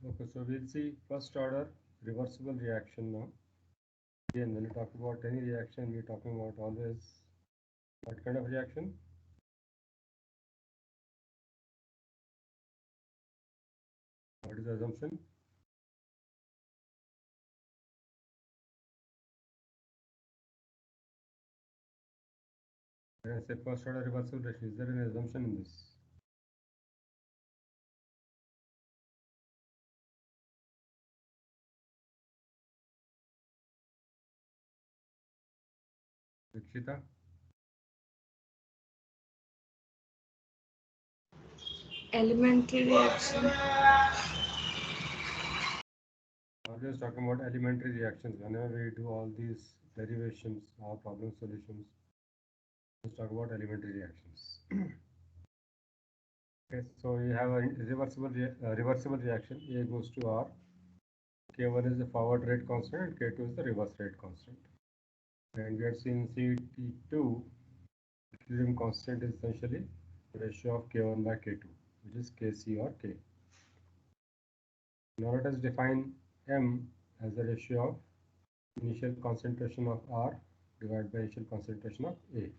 Okay, so we'll see first order reversible reaction now. Again, when we talk about any reaction, we're talking about always what kind of reaction? What is the assumption? When I say first order reversible reaction, is there an assumption in this? Vikshita? Elementary reaction. Always talking about elementary reactions. Whenever we do all these derivations or problem solutions, let's talk about elementary reactions. Okay, so we have a reversible reaction. A goes to R. K1 is the forward rate constant and K2 is the reverse rate constant. And we have seen CT2 equilibrium constant is essentially the ratio of K1 by K2, which is Kc or K. Now let us define M as the ratio of initial concentration of R divided by initial concentration of A.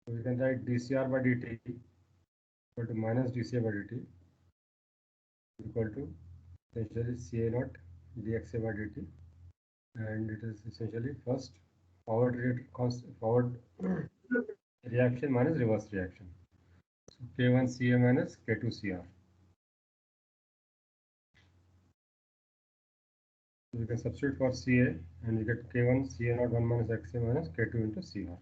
So we can write dCr by dt equal to minus dCA by dt equal to essentially Ca naught dxa by dt, and it is essentially first forward reaction minus reverse reaction. So K1 Ca minus K2 Cr. So we can substitute for Ca and we get K1 Ca naught 1 minus Xa minus K2 into Cr.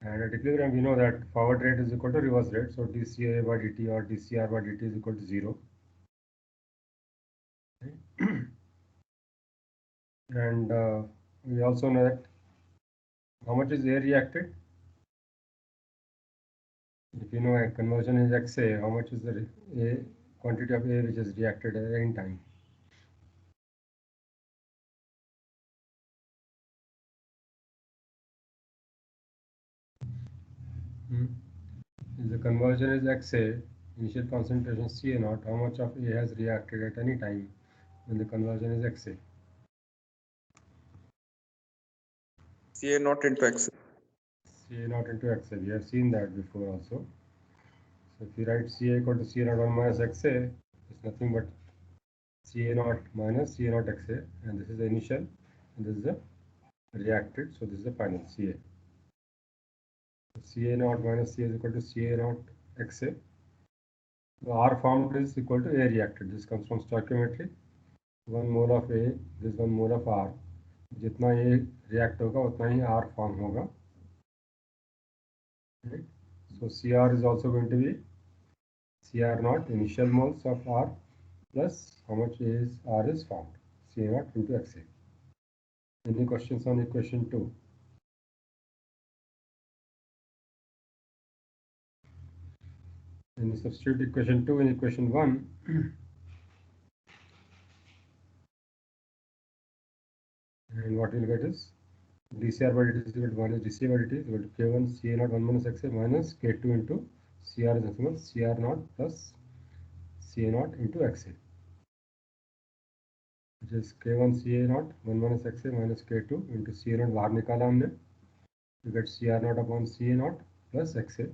And at equilibrium, we know that forward rate is equal to reverse rate. So dCA by dt or dCr by dt is equal to 0. Okay. And we also know that how much is A reacted. If you know a conversion is Xa, how much is the A quantity of A which is reacted at any time? If the conversion is Xa, initial concentration Ca naught, how much of A has reacted at any time when the conversion is Xa? Ca naught into Xa. Ca naught into Xa. We have seen that before also. So if you write Ca equal to Ca naught 1 minus Xa, it's nothing but Ca naught minus Ca naught Xa, and this is the initial, and this is the reacted. So this is the final Ca. Ca naught minus Ca is equal to Ca naught Xa. So R formed is equal to A reacted. This comes from stoichiometry. 1 mole of A, this 1 mole of R. जितना ये react होगा उतना ही R form होगा. Right? So Cr is also going to be Cr naught initial moles of R plus how much is R is formed, Ca naught into Xa. Any questions on equation 2? When you substitute equation 2 in equation 1, and what you'll get is dCr by dt is equal to minus dCA by dt is equal to K1 Ca naught 1 minus Xa minus K2 into Cr is nothing but Cr naught plus Ca naught into Xa, which is K1 Ca naught 1 minus Xa minus K2 into Ca naught बाहर निकाला हमने, you get Cr naught upon Ca naught plus Xa,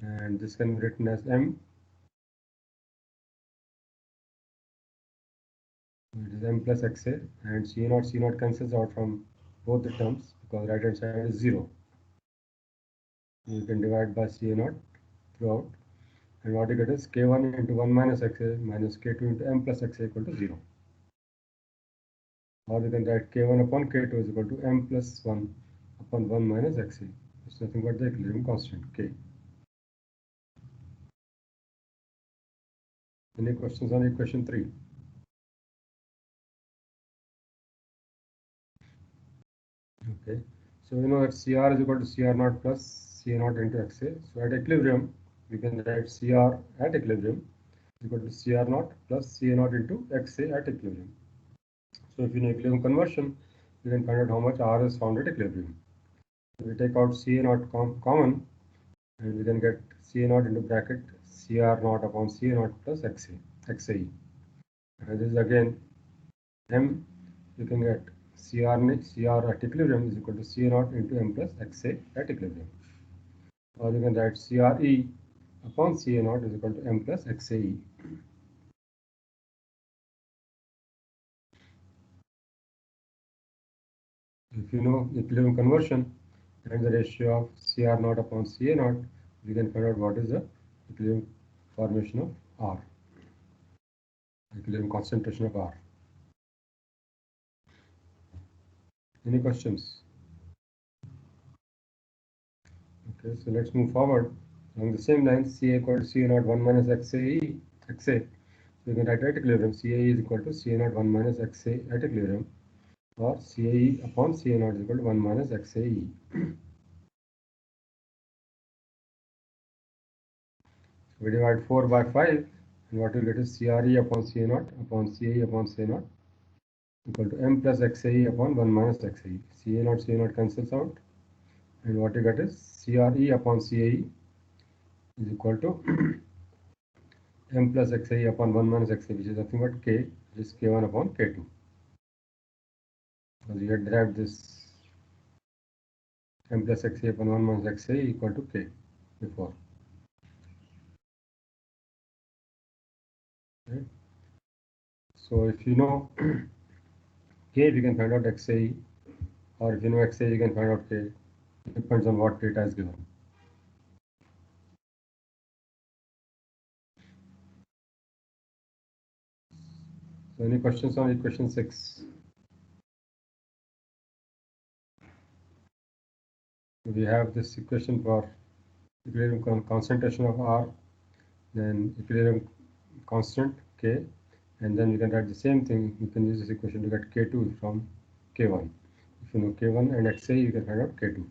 and this can be written as M. It is M plus Xa, and C naught cancels out from both the terms because right hand side is 0. You can divide by Ca naught throughout, and what you get is K1 into 1 minus Xa minus K2 into M plus Xa equal to 0. Or we can write K1 upon K2 is equal to M plus 1 upon 1 minus Xa. It's nothing but the equilibrium constant K. Any questions on equation 3? Okay, so we know that Cr is equal to Cr naught plus Ca naught into Xa. So at equilibrium, we can write Cr at equilibrium is equal to Cr naught plus Ca naught into Xa at equilibrium. So if you know equilibrium conversion, you can find out how much R is found at equilibrium. If we take out Ca naught common, and we can get CA naught into bracket CR naught upon CA naught plus XAE. And this is again M, you can get CR at equilibrium is equal to CA naught into M plus XA at equilibrium. Or you can write CRE upon CA naught is equal to M plus XAE. If you know equilibrium conversion and the ratio of CR naught upon CA naught, we can find out what is the equilibrium formation of R, equilibrium concentration of R. Any questions? Okay, so let's move forward along the same line. CA equal to CA naught 1 minus XAE, XA. So you can write at equilibrium CAE is equal to CA naught 1 minus XA at equilibrium, or CAE upon CA naught is equal to 1 minus XAE. We divide 4 by 5, and what we get is CRE upon CA naught upon CAE upon CA naught equal to M plus XAE upon 1 minus XAE. CA naught cancels out, and what you get is CRE upon CAE is equal to M plus XAE upon 1 minus XAE, which is nothing but K, which is K1 upon K2. Because we had derived this M plus XAE upon 1 minus XAE equal to K before. Okay. So if you know K, we can find out XAE, or if you know XAE, you can find out K. It depends on what data is given. So any questions on equation 6? We have this equation for equilibrium concentration of R, then equilibrium constant K, and then we can write the same thing. You can use this equation to get K2 from K1. If you know K1 and XA, you can find out K2.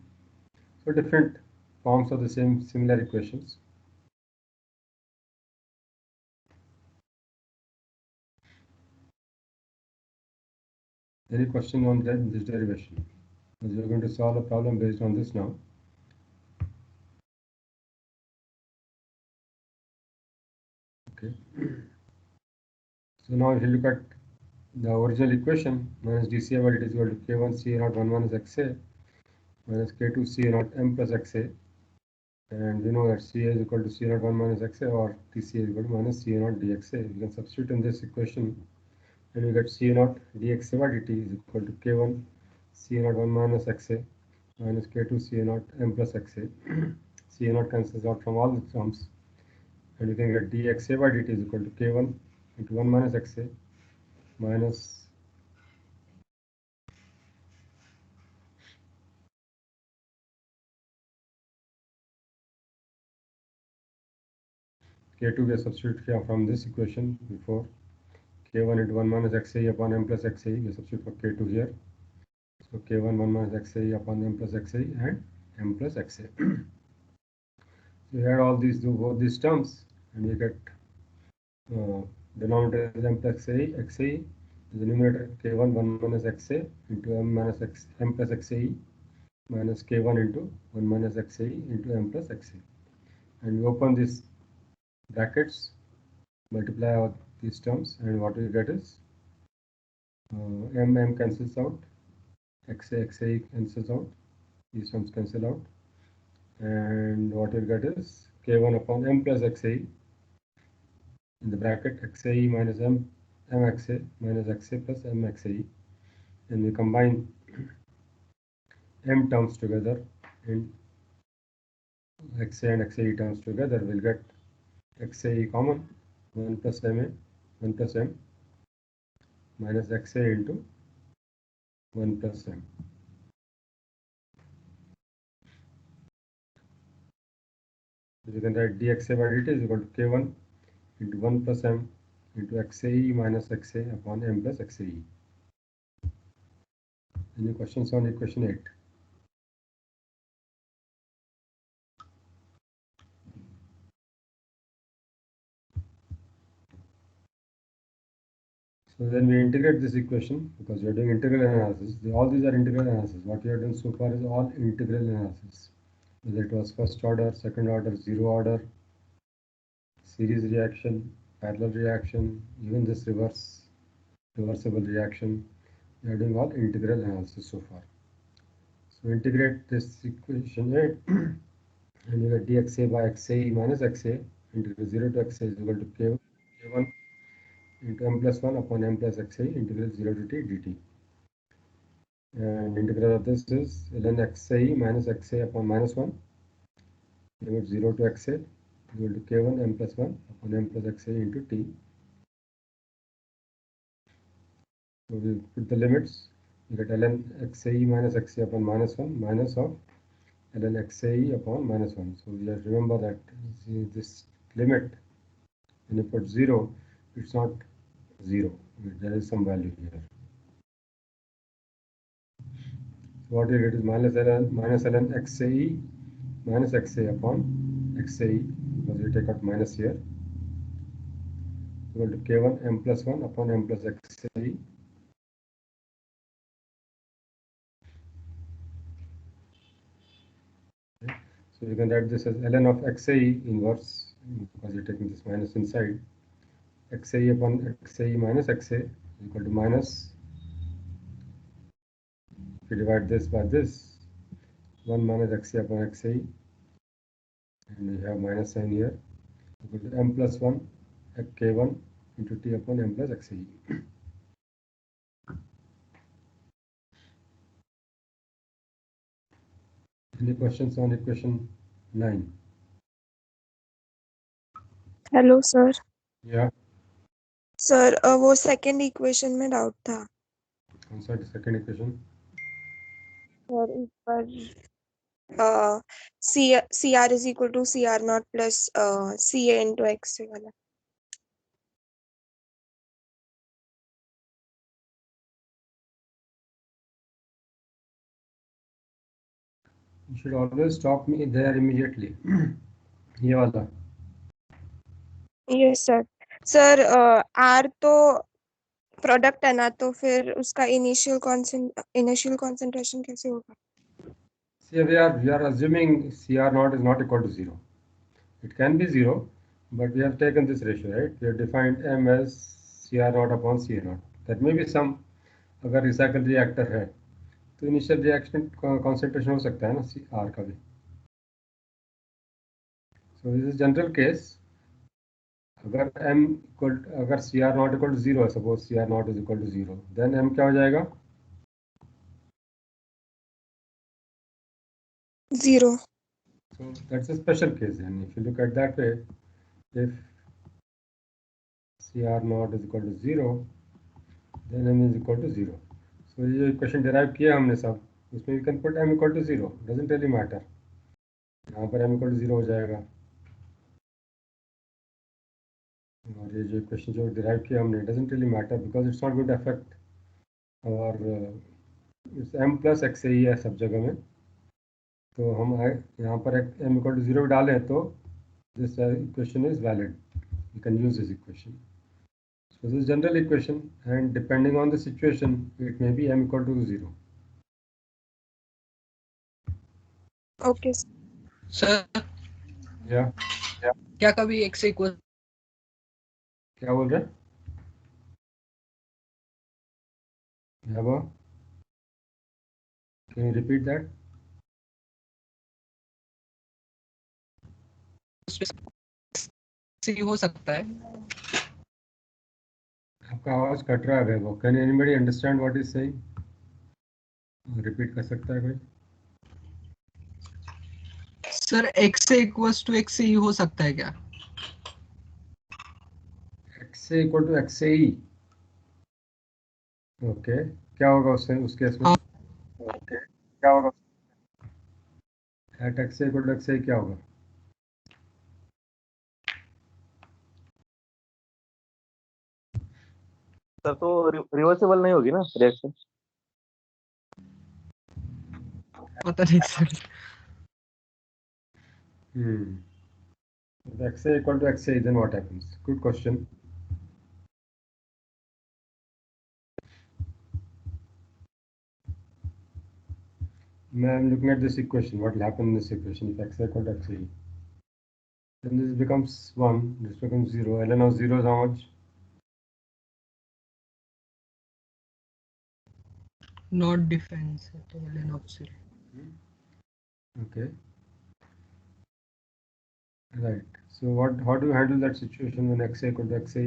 So different forms of the similar equations. Any question on this derivation? Because we are going to solve a problem based on this now. Okay. So now if you look at the original equation, minus dCA by dt is equal to K1 CA naught 1 minus XA minus K2 CA naught M plus XA. And we know that CA is equal to CA naught 1 minus XA, or TCA is equal to minus CA naught dXA. We can substitute in this equation, and we get CA naught dXA by dt is equal to K1 CA naught 1 minus XA minus K2 CA naught M plus XA. CA naught cancels out from all the terms, and we can get dXA by dt is equal to K1 into 1 minus XA minus K2 we have substituted from this equation before. K1 into 1 minus XAE upon M plus XAE, we substitute for K2 here. So K1 1 minus XAE upon M plus XAE and M plus XA. So we add all these, do both these terms, and we get denominator is M plus XAE, the numerator K1 1 minus XA into M plus XAE minus K1 into 1 minus XAE into M plus XA. And we open these brackets, multiply out these terms, and what we get is M cancels out, XA cancels out, these terms cancel out, and what we get is K1 upon M plus XAE in the bracket XAE minus MXA minus XA plus MXAE, and we combine M terms together and XA and XAE terms together, we'll get XAE common, 1 plus MA, 1 plus M minus XA into 1 plus M. You can write dXA by dt is equal to K1 into 1 plus M into XAE minus XA upon M plus XAE. Any questions on equation 8? So then we integrate this equation, because we are doing integral analysis. All these are integral analysis. What we have done so far is all integral analysis. whether it was first order, second order, zero order, series reaction, parallel reaction, even this reversible reaction. We are doing all integral analysis so far. So integrate this equation here and you get dxa by xa minus xa, integral 0 to xa is equal to k1 into m plus 1 upon m plus xa, integral 0 to t dt. And integral of this is ln xa minus xa upon minus 1, limit 0 to xa equal to k1 m plus 1 upon m plus xa into t. So we put the limits, you get ln xa minus xa upon minus 1 minus of ln xa upon minus 1. So we have to remember that this limit, when you put 0, it's not 0, there is some value here. So what you get is minus ln xa minus xa upon xa, because we take out minus here, equal to k1 m plus 1 upon m plus xa. So you can write this as ln of xa inverse, because you're taking this minus inside, xa upon xa minus xa equal to minus, if you divide this by this, 1 minus xa upon xa, and we have minus sign here, equal to m plus 1 k1 into t upon m plus xa. Any questions on equation 9? Hello sir. Yeah, sir वो second equation में doubt था. कौन सा second equation? Sir इस पर C R is equal to C R naught plus C A into X वाला. You should always stop me there immediately. ये वाला. Yes sir. सर आर तो प्रोडक्ट है ना, तो फिर उसका इनिशियल कॉन्सेंट्रेशन कैसे होगा? See, we are assuming CR naught is not equal to 0. It can be 0, but we have taken this ratio, right? We have defined M as CR naught upon CA naught. That may be some, अगर recycle reactor है, तो initial reaction concentration हो सकता है ना CR का भी. So this is general case. अगर अगर CR not equal to 0 है, suppose CR not is equal to 0, then M क्या हो जाएगा? 0. So that's a special case. And if you look at that way, if CR naught is equal to 0, then M is equal to 0. So ये equation derive किया हमने सब, उसमें you can put M equal to 0. Doesn't really matter. यहाँ पर M equal to 0 हो जाएगा. और ये जो equation जो derive किया हमने, doesn't really matter because it's not going to affect our it's M plus x ही है सब जगह में. तो हम यहाँ पर M equal to 0 डालें तो this equation is valid. You can use this equation. So this is general equation, and depending on the situation, it may be M equal to 0. Okay sir Yeah. क्या कभी x से equal क्या बोल रहे हैं? Yeah, can you repeat that? से हो सकता है? आपका आवाज कट रहा है वैभव. Can anybody understand what he's saying? Repeat कर सकता है कोई? सर x से इक्वल्स टू x से ही हो सकता है क्या? X से equal to X से ही. Okay. क्या होगा उससे उस केस में? Okay. क्या होगा? At X से equal to X से ही क्या होगा? सर तो रिवर्सिबल नहीं होगी ना रिएक्शन? पता नहीं sir. If X is equal to X, then what happens? Good question. Now I'm looking at this equation. What will happen in this equation if x equal to xe? Then this becomes 1, this becomes 0. ln of 0 is how much? Not defined, sir. तो ln of 0. Okay. Right. So how do you handle that situation when x equal to xe?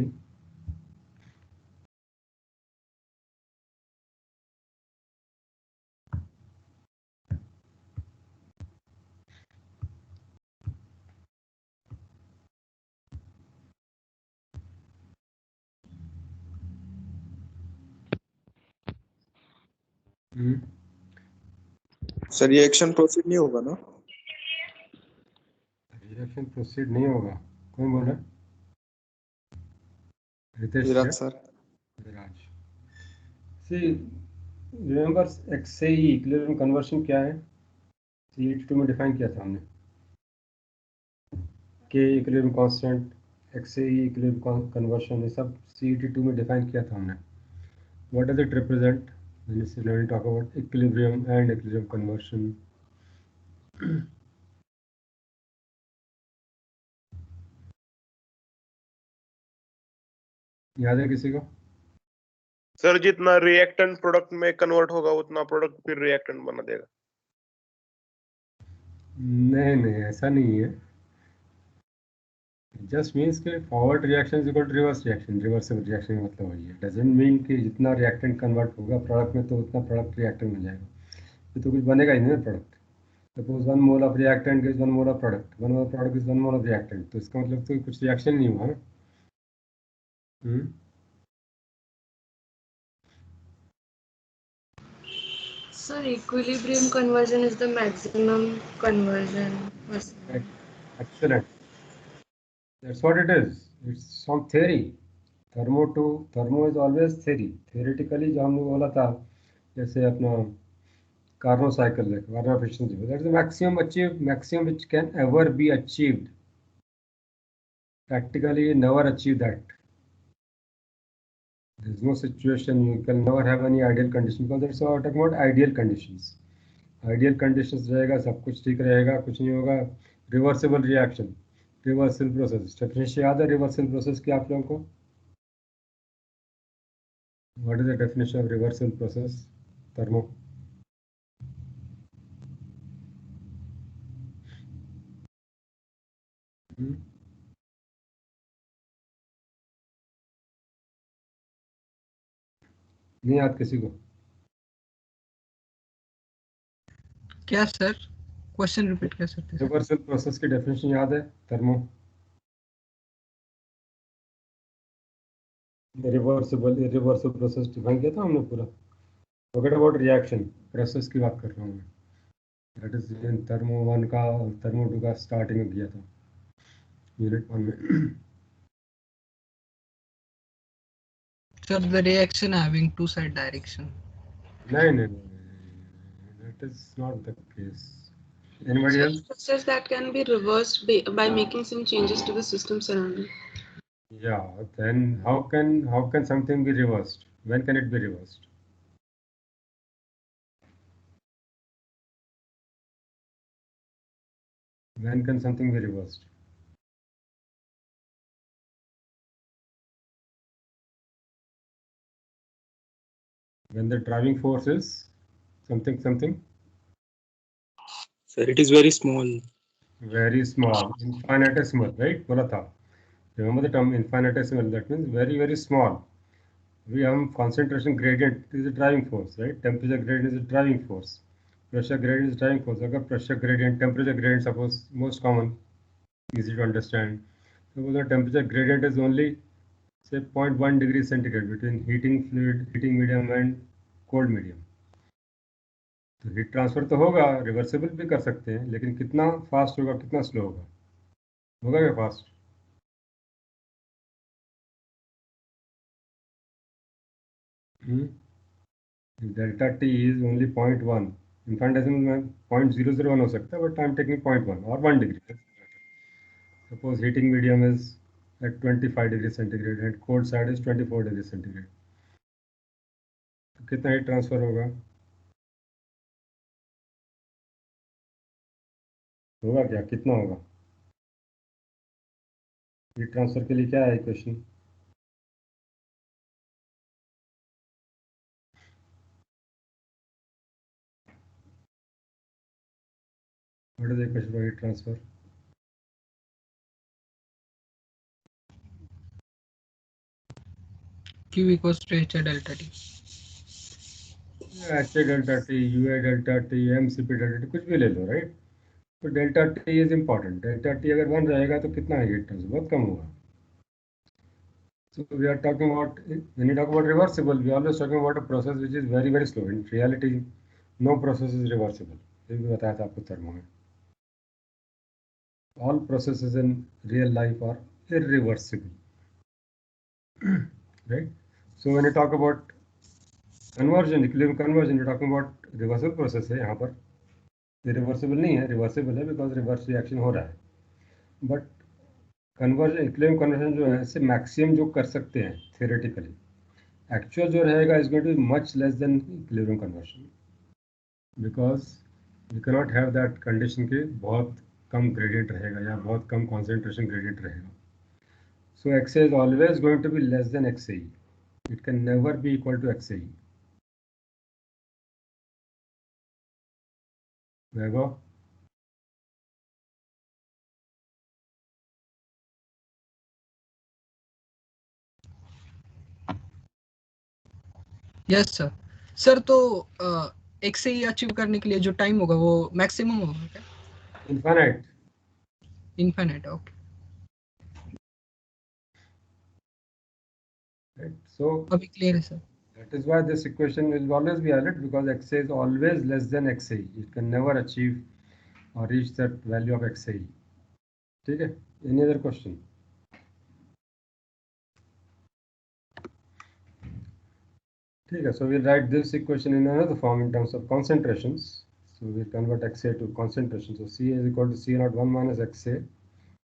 Sir ये action proceed नहीं होगा ना? Reaction proceed नहीं होगा. कौन बोल रहा है? रितेश विराट सर. विराज. See, remember XAE equilibrium conversion क्या है? CET2 में डिफाइन किया था हमने. K equilibrium constant, XAE equilibrium conversion, ये सब CET2 में डिफाइन किया था हमने. What does it represent when we talk about equilibrium and equilibrium conversion? याद है किसी को? सर जितना रिएक्टेंट प्रोडक्ट में कन्वर्ट होगा उतना प्रोडक्ट फिर रिएक्टेंट बना देगा. नहीं ऐसा नहीं है. जस्ट मीन्स कि forward reaction is equal to reverse reaction. Reversible reaction का मतलब वही है. डजंट मीन कि जितना रिएक्टेंट कन्वर्ट होगा प्रोडक्ट में तो उतना प्रोडक्ट रिएक्टेंट बन जाएगा. ये तो कुछ बनेगा ही नहीं ना product. Suppose 1 mole of reactant is 1 mole of product, 1 mole of product is 1 mole of reactant, तो इसका मतलब तो कुछ रिएक्शन नहीं हुआ ना. Sir, equilibrium conversion is the maximum conversion. Excellent. That's what it is. It's some theory. Thermo is always theory. Theoretically जो हमने बोला था, जैसे अपना Carnot cycle है, Carnot efficiency, that is the maximum which can ever be achieved. Practically, you never achieve that. There is no situation, you can never have any ideal condition, because that's all talking about ideal conditions. Ideal conditions रहेगा, सब कुछ ठीक रहेगा, कुछ नहीं होगा. Reversible reaction, reversible process. Definition याद है reversible process की आप लोगों को? What is the definition of reversible process? Thermo. नहीं याद किसी को? क्या सर? क्वेश्चन रिपीट कर सकते हैं? रिवर्सल प्रोसेस की डेफिनेशन याद है? थर्मो रिवर्सल प्रोसेस डिफाइन किया था हमने पूरा. फॉरगेट अबाउट रिएक्शन, प्रोसेस की बात कर रहा हूँ मैं. दैट इज इन थर्मो 1 का, थर्मो 2 का स्टार्टिंग में किया था, यूनिट 1 में. Sir, the reaction having two side direction. नहीं, that is not the case. Anybody else? Process that can be reversed by making some changes to the system surrounding. Yeah, then how can something be reversed? When can it be reversed? When can something be reversed? When the driving force is something. Sir, it is very small. Very small, infinitesimal, right? बोला था. Remember the term infinitesimal. That means very, very small. We have concentration gradient is a driving force, right? Temperature gradient is a driving force. Pressure gradient is driving force. अगर pressure gradient, temperature gradient, suppose most common, easy to understand. Suppose the temperature gradient is only say 0.1 degree centigrade between heating fluid, heating medium and cold medium. तो heat transfer तो होगा, reversible भी कर सकते हैं, लेकिन कितना फास्ट होगा, कितना स्लो होगा? होगा क्या fast? Delta T is only 0.1. Infinitesimal में 0.001 हो सकता है, बट आई एम टेकिंग 0.1 और 1 degree. Suppose heating medium is at 25 degree centigrade and cold side is 24 degree centigrade. तो कितना हीट ट्रांसफर होगा? होगा क्या, कितना होगा? हीट ट्रांसफर के लिए क्या है equation? What is the equation for heat transfer? Q equals to H delta T. H delta T, U A delta T, M C P delta T, कुछ भी ले लो, राइट? तो delta T is important. Delta T अगर 1 रहेगा तो कितना है हीट ट्रांसफर? बहुत कम होगा। So we are talking about, when you talk about reversible, we are always talking about a process which is very very slow. In reality, no process is reversible. ये भी बताया था आपको term में. All processes in real life are irreversible, right? So when you talk about conversion, equilibrium conversion, you're talking about reversible process है यहाँ पर. Irreversible नहीं है, reversible है because reverse reaction हो रहा है. But conversion, equilibrium conversion जो है इससे maximum जो कर सकते हैं theoretically, actual जो रहेगा is going to be much less than equilibrium conversion, because we cannot have that condition के बहुत कम gradient रहेगा या बहुत कम concentration gradient रहेगा. So XA is always going to be less than XAE. It can never be equal to XAE. Vaibhav? Yes sir. Sir तो एक से ही achieve करने के लिए जो टाइम होगा वो मैक्सिमम होगा क्या? Infinite. Infinite, okay. Right? So अभी क्लियर है sir. that is why this equation will always be valid, because XA is always less than XAE. It can never achieve or reach that value of XAE. ठीक है? Any other question? ठीक है, so we'll write this equation in another form in terms of concentrations. So we'll convert XA to concentration. So C is equal to C naught 1 minus XA,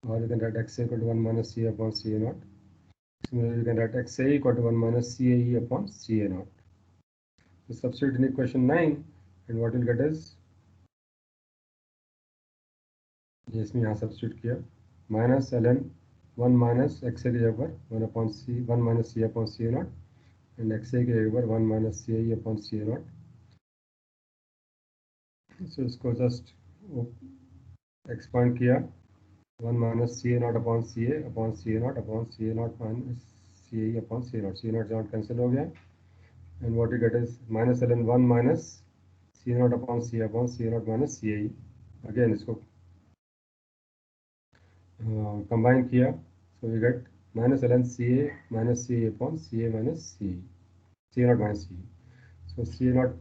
or you can write XA equal to 1 minus C upon CA naught. Similarly, you can write XA equal to 1 minus CAE upon CA naught. So substitute in equation 9, and what you'll get is, इसमें यहाँ substitute किया, minus ln 1 minus XA की जगह पर 1 upon C, 1 minus C upon CA naught, and XA की जगह पर 1 minus CAE upon CA naught. So इसको just एक्सपांड किया, 1 minus CA naught upon CA upon CA naught upon CA naught minus CAE upon CA naught. CA naught cancel हो गया, and what you get is minus ln 1 minus CA naught upon CA upon CA naught minus CAE. Again इसको combine किया, so we get minus ln CA minus CA upon CA minus CAE, CA naught minus CAE. So CA naught,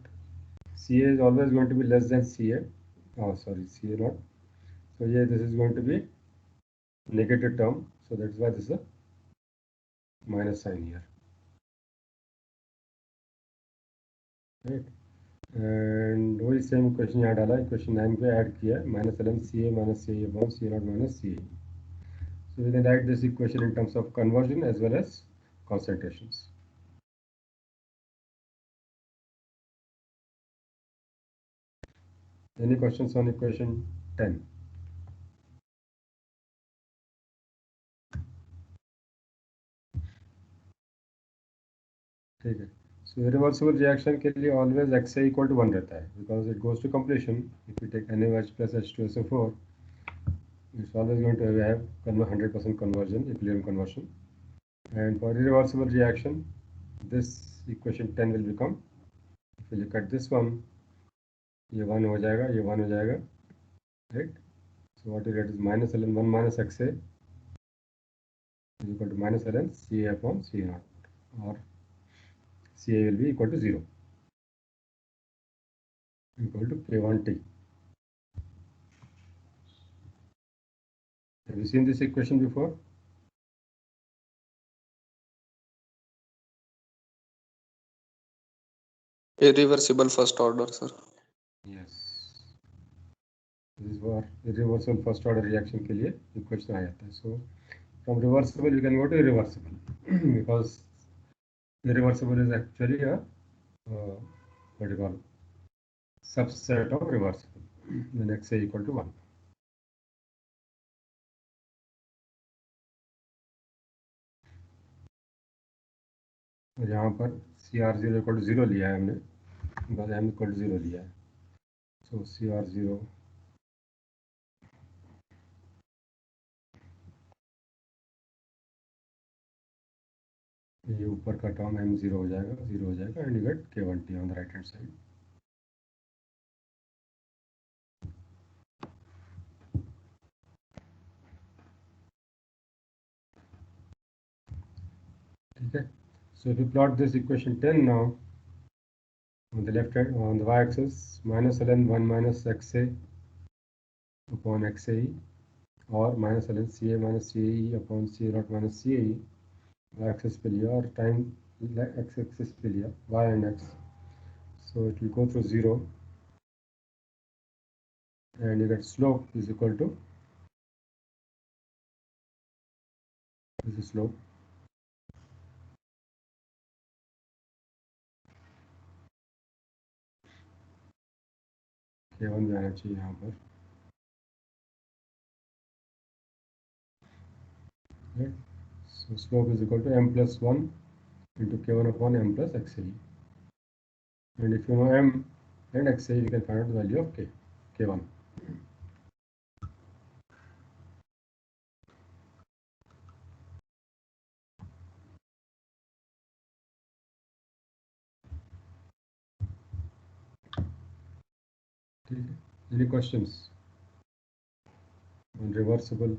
CA is always going to be less than CA. Oh sorry, CA naught. So yeah, this is going to be negative term, so that's why this is a minus sign here, right? And वही same equation यहाँ डाला, equation 9 पे add किया, minus ln CA minus CA upon CA naught minus CA. So we can write this equation in terms of conversion as well as concentrations. Any questions on equation 10? ठीक है, so irreversible reaction के लिए always XA equal to 1 रहता है, because it goes to completion. If we take NaOH plus H2SO4, it's always going to have 100% conversion, equilibrium conversion. And for irreversible reaction, this equation 10 will become, if you look at this one, ये 1 हो जाएगा, ये 1 हो जाएगा, right? So what you get is minus ln 1 minus XA is equal to minus ln CA upon CA naught, or CA will be equal to 0, equal to K1T. Have you seen this equation before? Irreversible first order, sir. Yes. This is for irreversible first order reaction के लिए equation आ जाता है. So from reversible you can go to irreversible because irreversible is actually a what do you call, subset of reversible when XA equal to 1. और यहाँ पर CR0 equal to 0 लिया है हमने, बस M इक्वल टू 0 लिया है। सो CR0 ये ऊपर का टर्म M0 हो जाएगा, 0 हो जाएगा, and you get K1T on the right hand side. ठीक है, so if you plot this equation 10 now, on the left hand, on the y-axis, minus ln 1 minus xa upon xae, or minus ln ca minus cae upon ca naught minus cae, y-axis पे लिया और time x-axis पे लिया, y and x, so it will go through 0, and you get slope is equal to, this is slope, K1 भी आना चाहिए यहाँ पर, right? So slope is equal to m plus 1 into K1 upon m plus xae, and if you know m and xae, you can find out the value of K1. Any questions on reversible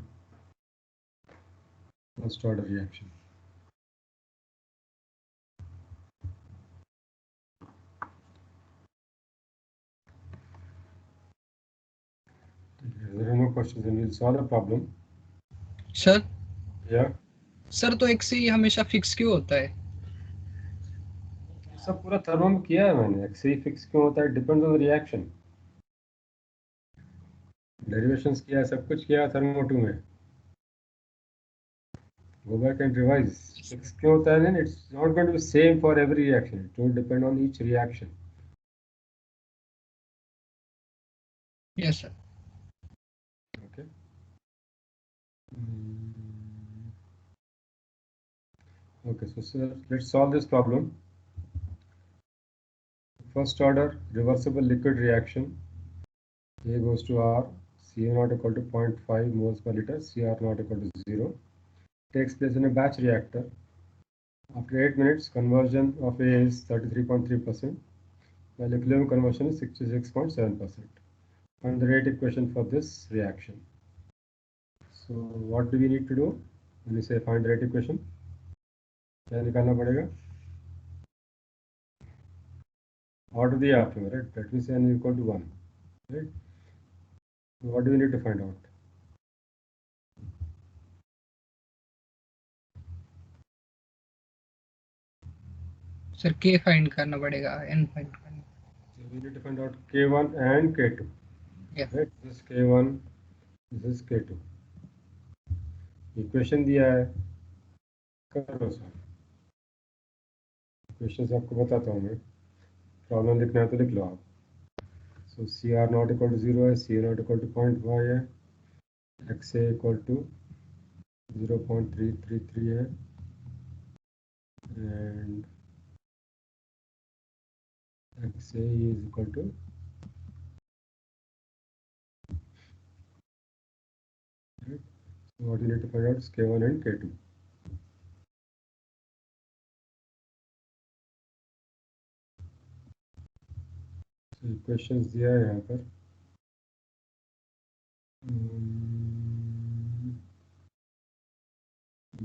first order reaction? If there are no questions, then we'll solve the problem. Sir Yeah, sir तो एक से ही हमेशा fix क्यों होता है? सब पूरा thermo में किया है मैंने, एक्स फिक्स क्यों होता है, depends on the reaction, derivations किया है, सब कुछ किया है थर्मो 2 में, go back and revise. Fix क्यों होता है, then it's not going to be same for every reaction, it will depend on each reaction. Yes sir. Okay. Okay, so sir, let's solve this problem. First order reversible liquid reaction, A goes to R, Ca naught equal to 0.5 moles per liter, Cr naught equal to 0, takes place in a batch reactor. After 8 minutes, conversion of A is 33.3%, while equilibrium conversion is 66.7%. Find the rate equation for this reaction. So what do we need to do when we say find the rate equation? क्या निकालना पड़ेगा? Order दिया आपने, right? That means n equal to 1, right? So what do we need to find out? Sir के find करना पड़ेगा, N find करना। So we need to find out K1 and K2. Yeah. Right? This is K1, this is K2. Equation दिया है, करो sir. Equations आपको बताता हूँ मैं, प्रॉब्लम लिखना है तो लिख लो आप। So CR not equal to 0 है, CA not equal to 0.5 है, XA equal to 0.333 है, and XA is equal to right? So what you need to find out is K1 and K2. So equations दिया है यहाँ पर,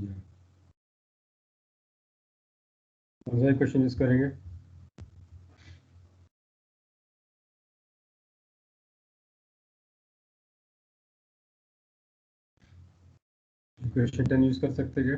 yeah. कौन सा equation use करेंगे? इक्वेशन 10 यूज कर सकते क्या?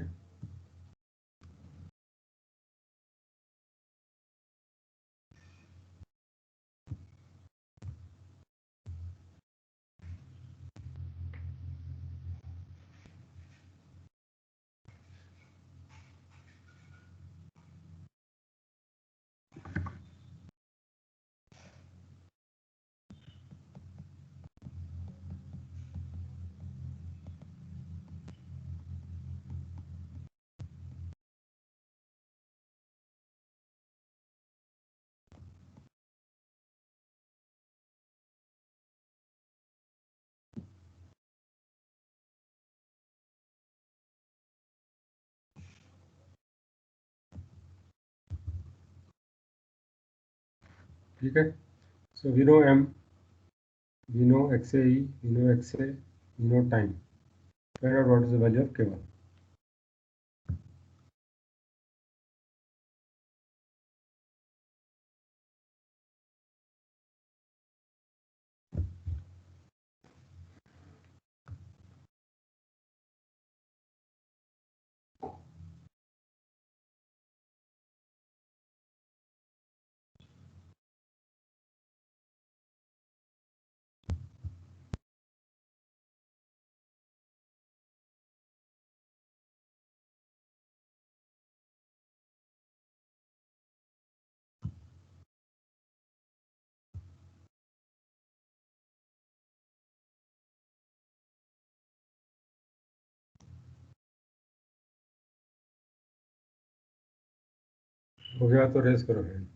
ठीक है. So we know M, we know XAE, we know XA, we know time. Find out what is the value of K1. हो गया तो रेस करो hand.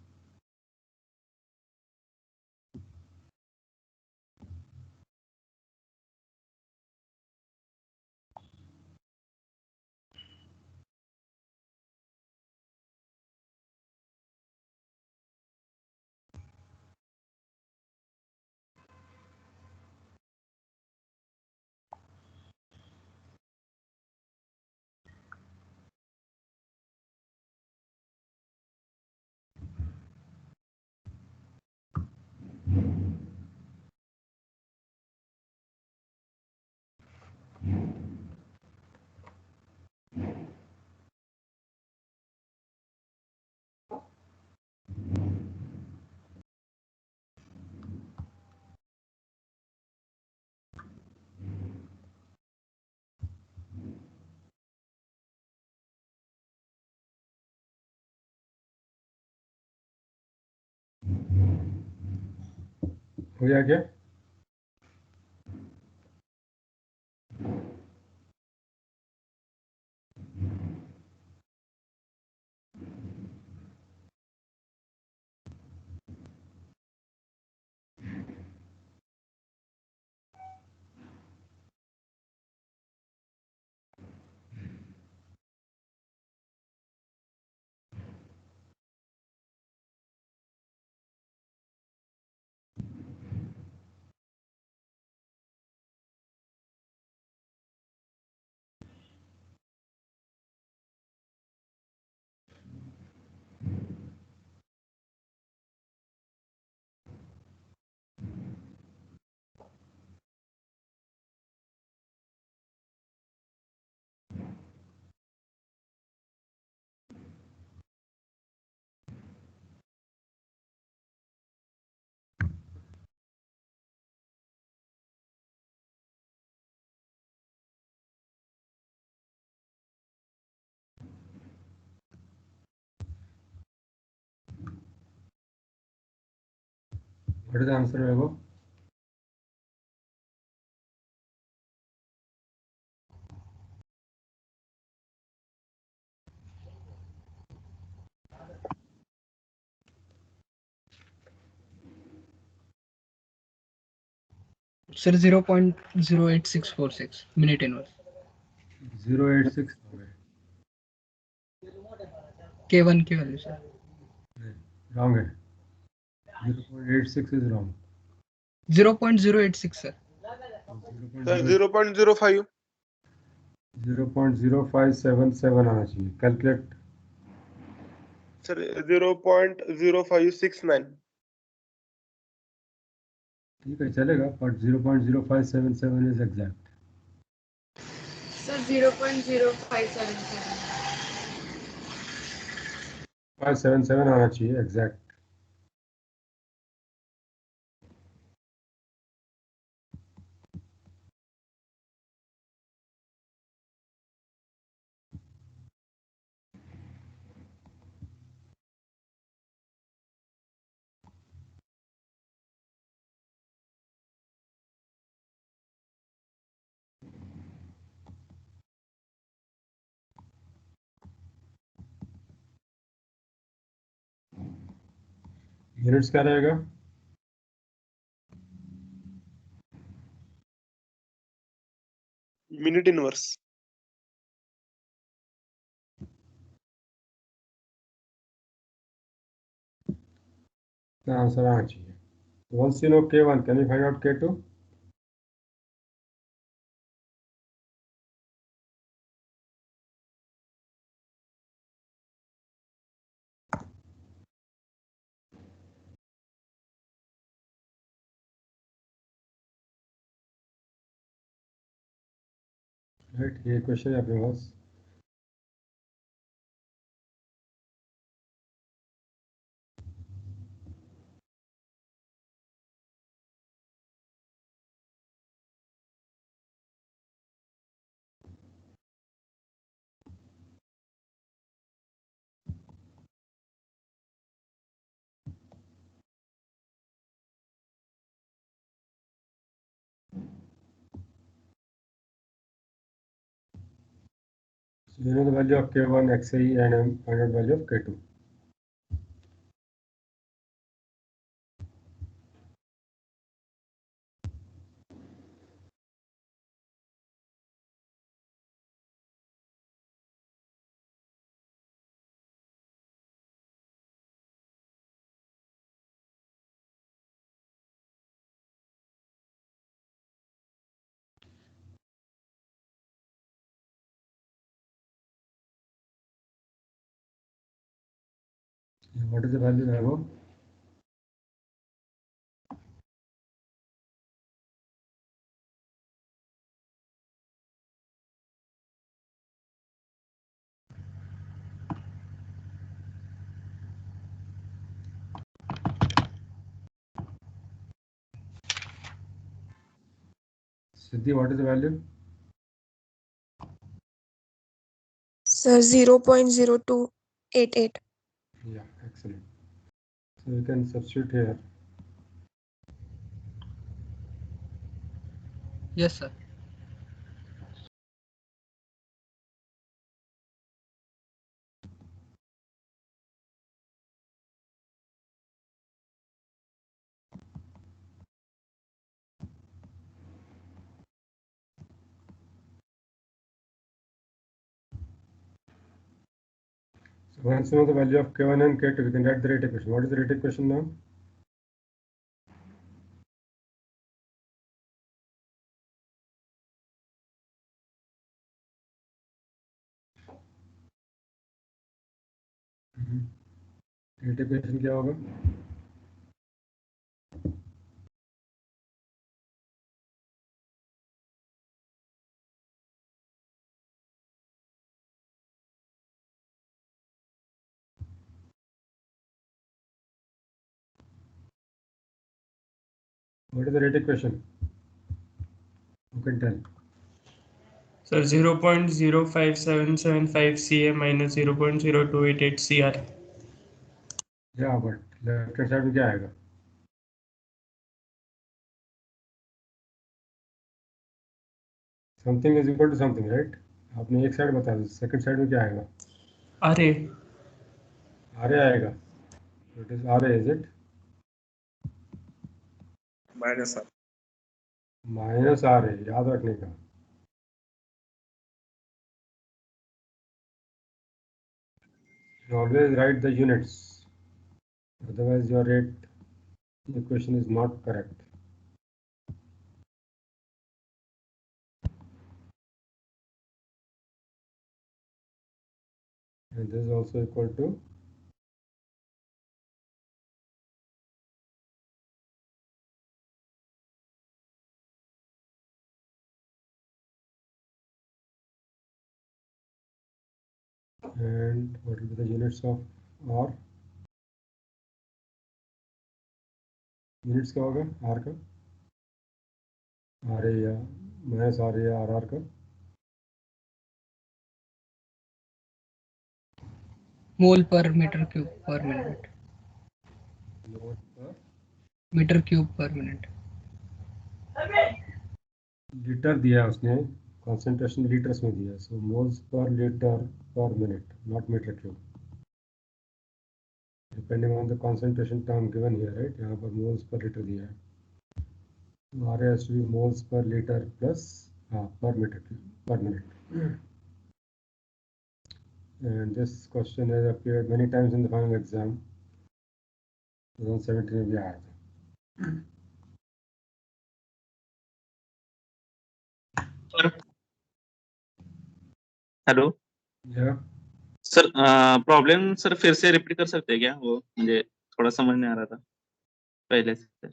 हो गया क्या? What is the answer, Vaibhav? Sir 0.08646 minute inverse. 086 हो गए. K1 की वैल्यू सर. Wrong है. 0.86 is wrong. 0.086 सर. सर 0.05 0.0577 आना चाहिए. Calculate. सर 0.0569 ठीक है चलेगा, but 0.0577 is exact. Sir, 0.0577. 577 आना चाहिए exact. Units क्या रहेगा? Minute inverse. इसका आंसर आना चाहिए. Once you know K1, can you find out K2? Right, ये क्वेश्चन है अपने पास. So you know the value of K1, XAE, and find out value of K2. What is the value, Vaibhav? Siddhi, what is the value? Sir, 0.0288. Yeah, excellent. So you can substitute here. Yes, sir. So once you know the value of K1 and K2, we can write the rate equation. What is the rate equation now? Rate equation क्या होगा? What is the rate equation? Who can tell? Sir, 0.05775 CA minus 0.0288 CR. Yeah, but left hand side में क्या आएगा? Something is equal to something, right? आपने एक side बता दी, second side में क्या आएगा? RA. RA आएगा. It is RA, is it? minus R. Minus RA, याद रखने का. You always write the units. Otherwise, your rate equation is not correct. And this is also equal to and what will be the units of R? Units क्या होगा R का? RA या minus RA या RR का? Mole per meter cube per minute. Mole per Meter cube per minute. Litre दिया है उसने, concentration liters में दिया है, so moles per liter per minute, not meter cube. Depending on the concentration term given here, right? यहाँ पर moles per liter दिया है. RA has to be moles per liter plus per meter cube per minute. And this question has appeared many times in the final exam. 2017 में भी आया था। Hello या sir, problem sir फिर से repeat कर सकते हैं क्या? वो मुझे थोड़ा समझ नहीं आ रहा था पहले से।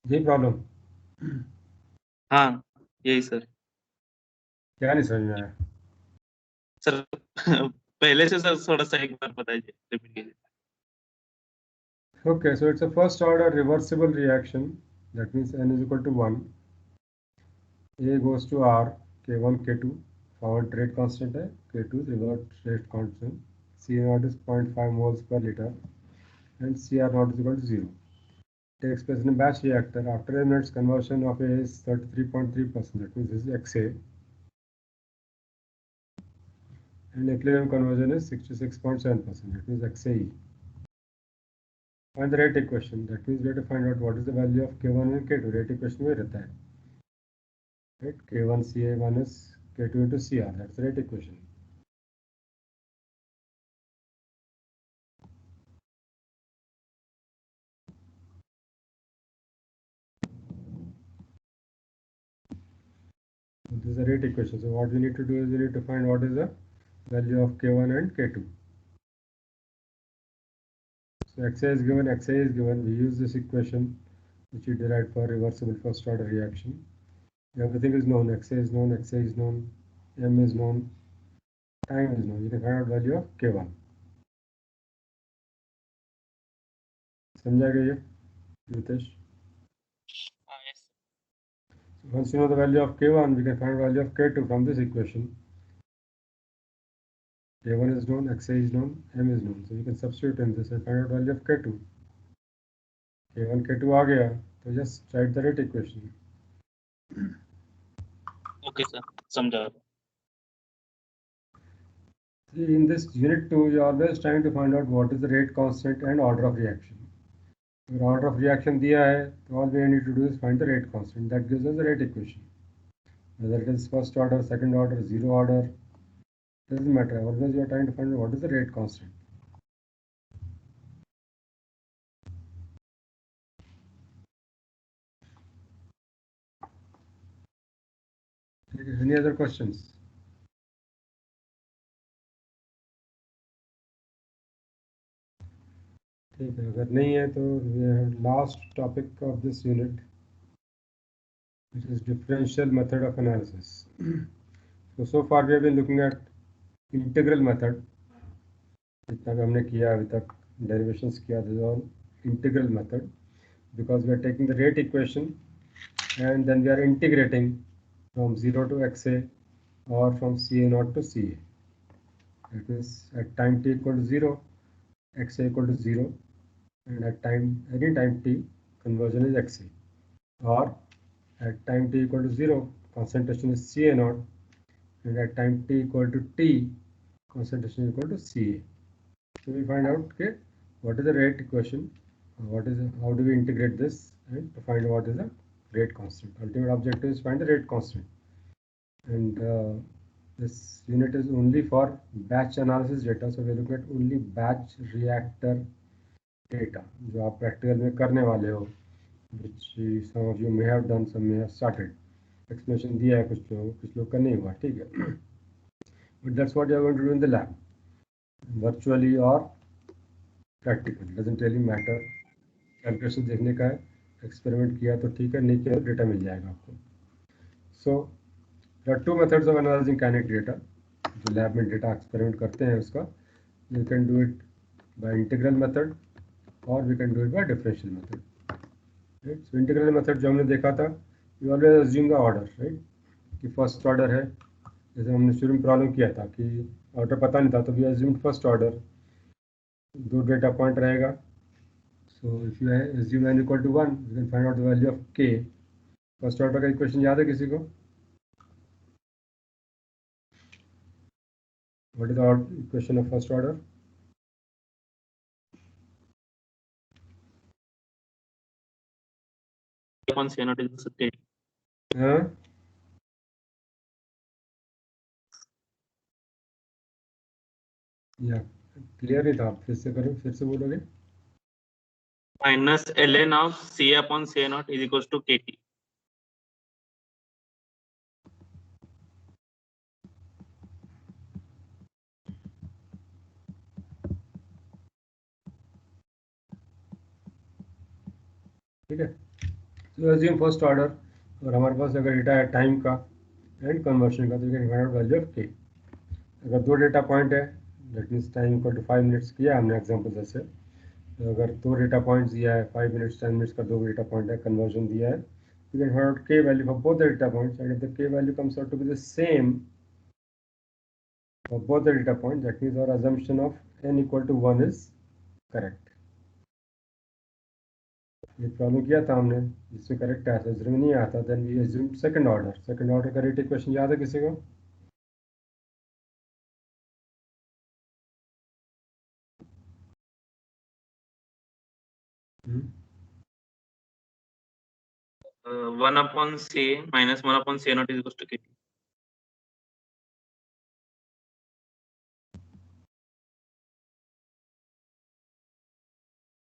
यही प्रॉब्लम हाँ यही सर। क्या नहीं समझ में आया? सर पहले से सर थोड़ा सा एक बार बताइए, रिपीट कीजिए। Okay, so it's a first order reversible reaction. That means n is equal to 1. A goes to R, K1, K2. Forward rate constant है, K2 is reverse rate constant. C0 is 0.5 moles per liter and CR0 is equal to 0. Takes place in a batch reactor. After a minute's conversion of A is 33.3%. That means this is XA. And equilibrium conversion is 66.7%. That means XAE. Find the rate equation. That means we have to find out what is the value of K1 and K2. Rate equation में रहता है. Right? K1 CA minus K2 into CR. That's the rate equation. This is the rate equation. So what we need to do is we need to find what is the value of K1 and K2. So XA is given, XA is given. We use this equation which we derived for reversible first order reaction. Everything is known. XA is known, XA is known, M is known, time is known. You can find out value of K1. समझा गया ये Nitesh? Once you know the value of K1, we can find value of K2 from this equation. K1 is known, XA is known, M is known. So we can substitute in this and find out value of K2. K1, K2 आ गया, तो just write the rate equation. Okay sir, समझा। See, in this unit 2, you are always trying to find out what is the rate constant and order of reaction. If order of reaction दिया है, तो all we need to do is find the rate constant. That gives us the rate equation. Whether it is first order, second order, zero order, doesn't matter. Always you are trying to find out what is the rate constant. Okay, any other questions? ठीक है, अगर नहीं है तो last topic of this unit which is differential method of analysis. So far we have been looking at integral method. जितना भी हमने किया अभी तक derivations किया, this is all integral method because we are taking the rate equation and then we are integrating from 0 to XA or from CA0 to CA. That means at time t equal to 0, XA equal to 0, and at any time t, conversion is XA. Or at time t equal to 0, concentration is CA0, and at time t equal to t, concentration is equal to CA. So we find out, okay, what is the rate equation, how do we integrate this, and to find what is the rate constant. Ultimate objective is find the rate constant. And this unit is only for batch analysis data, so we look at only batch reactor data जो आप practical में करने वाले हो, which some of you may have done, some may have started. Explanation दिया है कुछ लोग का नहीं हुआ, ठीक है. But that's what you are going to do in the lab, virtually or practically, doesn't really matter. Calculation देखने का है, experiment किया तो ठीक है, नहीं किया तो डेटा मिल जाएगा आपको. So there are two methods of analyzing kinetic data. जो लैब में डेटा एक्सपेरिमेंट करते हैं उसका, you can do it by integral method or we can do it by differential method. Right? So integral method जो हमने देखा था, you always assume the order, right? कि फर्स्ट ऑर्डर है, जैसे हमने शुरू में प्रॉब्लम किया था कि ऑर्डर पता नहीं था, तो we assumed फर्स्ट ऑर्डर, दो डेटा पॉइंट रहेगा. So if you assume n equal to 1, you can find out the value of k. First order का इक्वेशन याद है किसी को? What is the equation of first order? K1 CA0 is the same. Yeah, clear नहीं था, फिर से करो, फिर से बोलोगे। Minus ln of C upon C naught is equal to KT। ठीक है, तो अज्यूम फर्स्ट ऑर्डर, और हमारे पास अगर डेटा है टाइम का एंड कन्वर्शन का, तो you can find out value of K. अगर दो डेटा पॉइंट है, that means time equal to 5 minutes किया हमने एग्जांपल जैसे, तो अगर दो डेटा पॉइंट्स दिया है 5 मिनट्स 10 मिनट्स का, दो डेटा पॉइंट है, कन्वर्जन दिया है, you can find out K value for both the data points, and if the K value comes out to be the same for both the data point, that means our assumption of n equal to 1 is correct। ये problem किया था हमने, जिसमें correct आया था, जिसमें नहीं आता then we assume second order. Second order का रेट इक्वेशन याद है किसी को? One upon C minus one upon C naught is equal to KT।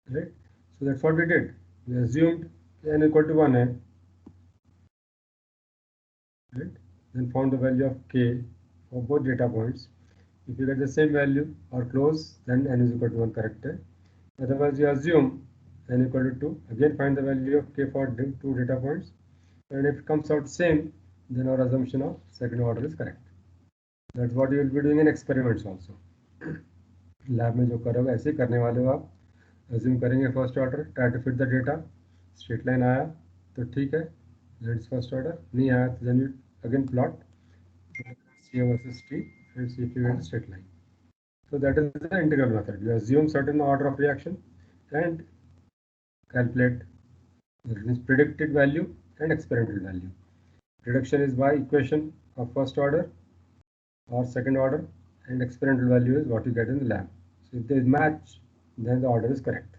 Right, so that's what we did. We assumed n equal to 1 है, right? Then found the value of k for both data points. If you get the same value or close, then n is equal to 1 correct है. Otherwise, you assume n equal to 2. Again, find the value of k for two data points, and if it comes out same, then our assumption of second order is correct. That's what you will be doing in experiments also. Lab में जो करोगे ऐसे ही करने वाले हो आप। Assume करेंगे first order, try to fit the data, straight line आया तो ठीक है, दैट्स फर्स्ट ऑर्डर, नहीं आया तो then you again plot C versus T and see if you get a straight line. So that is the integral method. You assume certain order of reaction and calculate the predicted value and experimental value. Prediction is by equation of first order or second order, and experimental value is what you get in the lab. So if they match, then the order is correct.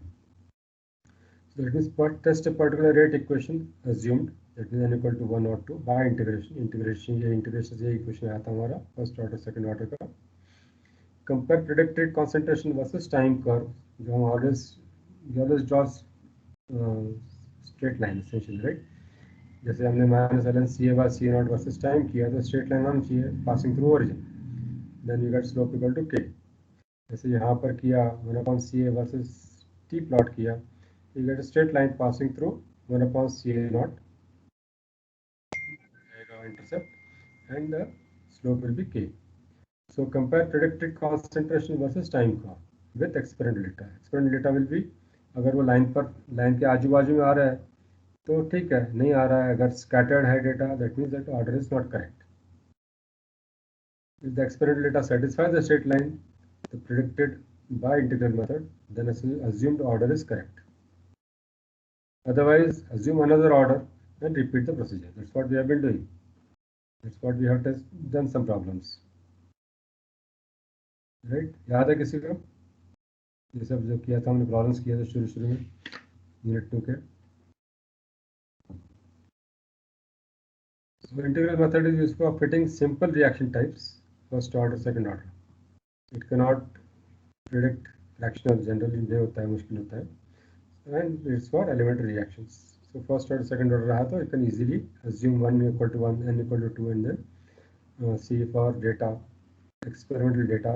So that means test a particular rate equation assumed, that is n equal to 1 or 2 by integration. Integration से ये equation आया था हमारा first order second order का. Compare predicted concentration versus time curve. जो हम always draws straight line essentially, right? जैसे हमने माइनस ln CA by C naught versus time किया तो स्ट्रेट लाइन होनी चाहिए passing through origin, then you get slope equal to K. जैसे यहाँ पर किया 1/CA वर्सेस T प्लॉट किया, you get a straight line passing through 1/CA naught intercept, and the slope will be k. So compare predicted concentration versus time curve with experimental data. Experimental data will be, अगर वो line के आजू बाजू में आ रहा है तो ठीक है, नहीं आ रहा है, अगर scattered है data, that means that order is not correct. If the experimental data satisfies the straight line, the predicted by integral method, then assumed order is correct. Otherwise, assume another order and repeat the procedure. That's what we have been doing. That's what we have done some problems. Right? याद है किसी को? ये सब जो किया था हमने प्रॉब्लम्स किया था शुरू में यूनिट 2 के. So integral method is used for fitting simple reaction types, first order, second order. It cannot predict fractional, generally नहीं होता है, मुश्किल होता है, and it's for elementary reactions. So first order, second order रहा तो you can easily assume 1 equal to 1, n equal to 2, and then see for data, experimental data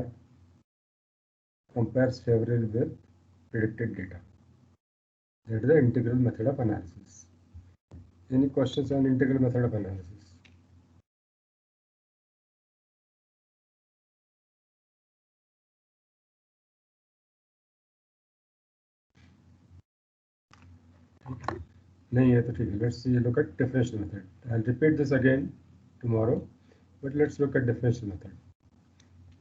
compares favorably with predicted data. That is the integral method of analysis. Any questions on integral method of analysis? नहीं है तो ठीक है. Let's see, look at differential method. I'll repeat this again tomorrow, but let's look at differential method.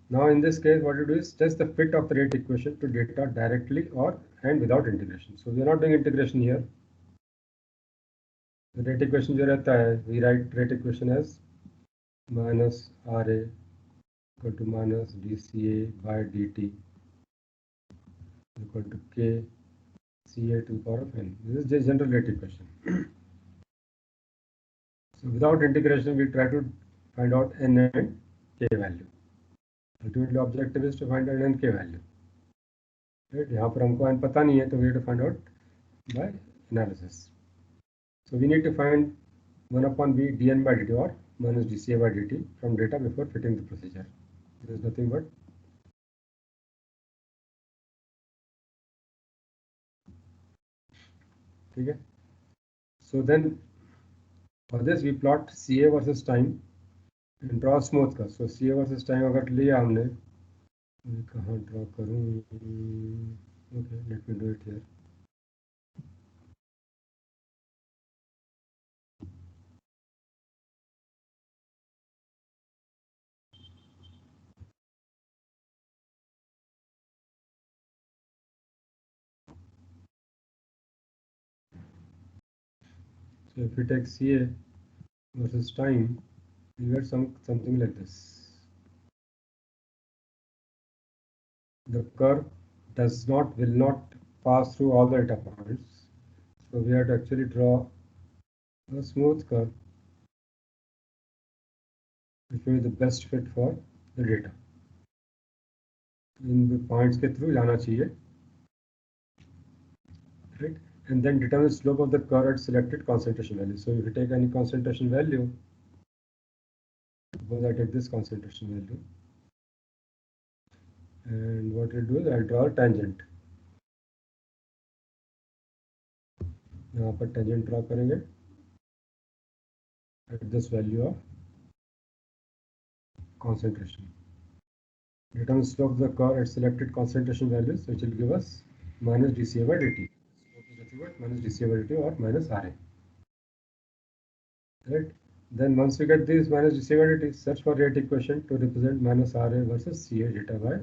Now in this case, what you do is test the fit of the rate equation to data directly or and without integration. So we are not doing integration here. The rate equation जो रहता है, we write rate equation as minus RA equal to minus dCA by dt equal to K CA to the power of n. This is the general rate equation. So without integration, we try to find out n and k value. Ultimately, objective is to find out n k value. Right, यहाँ पर हमको n पता नहीं है तो we have to find out by analysis. So we need to find 1 upon v dn by dt or minus dca by dt from data before fitting the procedure. There is nothing but okay. So then for this we plot ca versus time and draw smooth curve. So ca versus time अगर लिया हमने, कहाँ draw करूँ? Okay, let me do it here. So if we take ca versus time, we get something like this. The curve will not pass through all the data points. So we have to actually draw a smooth curve which will be the best fit for the data. In the points के through जाना चाहिए, right? And then determine the slope of the curve at selected concentration value. So if you take any concentration value, suppose I take this concentration value, and what we'll do is I'll draw a tangent. यहाँ पर tangent draw करेंगे at this value of concentration. Determine the slope of the curve at selected concentration values, which will give us minus dca by dt. Minus dca by dt or minus Ra. Right? Then once we get these minus dca by dt, search for rate equation to represent minus Ra versus Ca data by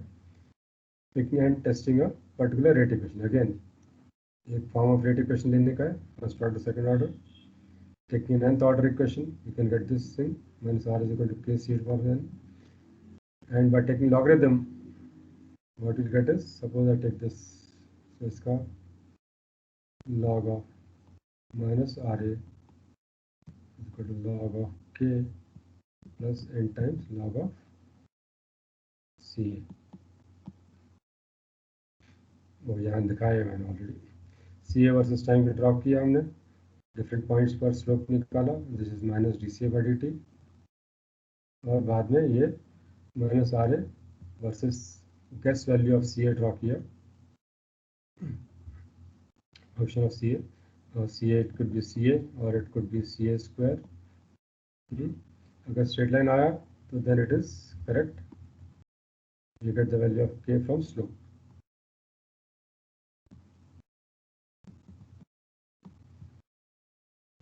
picking and testing a particular rate equation. Again, a form of rate equation लेने का है, first order, second order. Taking an nth order equation, you can get this thing, minus R is equal to K C for n. And by taking logarithm, what you get is, suppose I take this, so इसका log of minus Ra is equal to log of K plus n times log of Ca. वो यहाँ दिखाया है मैंने already. Ca versus time पे drop किया हमने, different points पर स्लोप निकाला, this is minus dca by dt, और बाद में ये minus Ra versus guess value of Ca draw किया, फंक्शन ऑफ Ca, और Ca it could be Ca or it could be Ca square. अगर straight line आया तो then it is correct, you get the value of K from slope.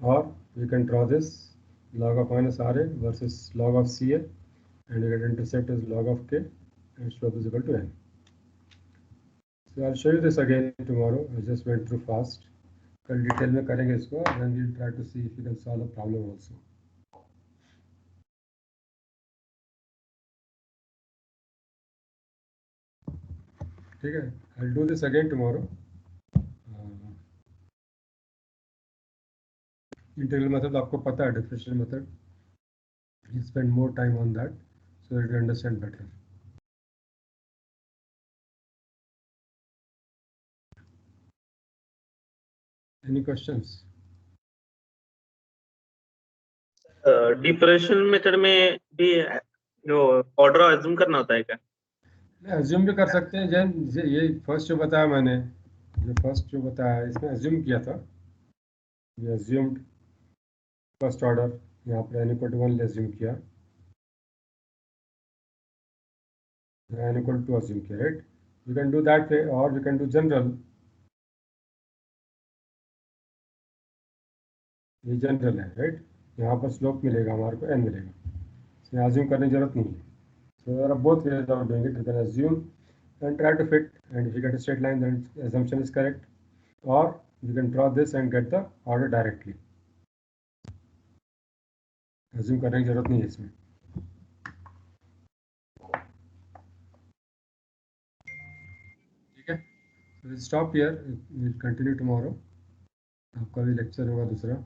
Or we can draw this log of minus Ra versus log of Ca, and you get intercept is log of K and slope is equal to n. So I'll show you this again tomorrow. I just went through fast. कल detail में करेंगे इसको, then we'll try to see if we can solve a problem also. ठीक है, I'll do this again tomorrow. Integral method आपको पता है, differential method. You spend more time on that so that you understand better. Any questions? Differential method में भी जो order assume करना होता है क्या? अज्यूम भी कर सकते हैं. जैन ये फर्स्ट जो बताया मैंने, जो बताया इसमें अज्यूम किया था, ये अज्यूम्ड फर्स्ट ऑर्डर, यहाँ पर n equal to 1 अज्यूम किया, n equal to 2 अज्यूम किया, right? You can do that way or we can do general. ये जनरल है, राइट? यहाँ पर स्लोप मिलेगा हमारे को, n मिलेगा, इसमें अज्यूम करने की जरूरत नहीं है. So there are both ways of doing it. You can assume and try to fit, and if you get a straight line, then assumption is correct. Or you can draw this and get the order directly. Assume करने की जरूरत नहीं है इसमें. ठीक है? So we'll stop here. We'll continue tomorrow. आपका भी लेक्चर होगा दूसरा.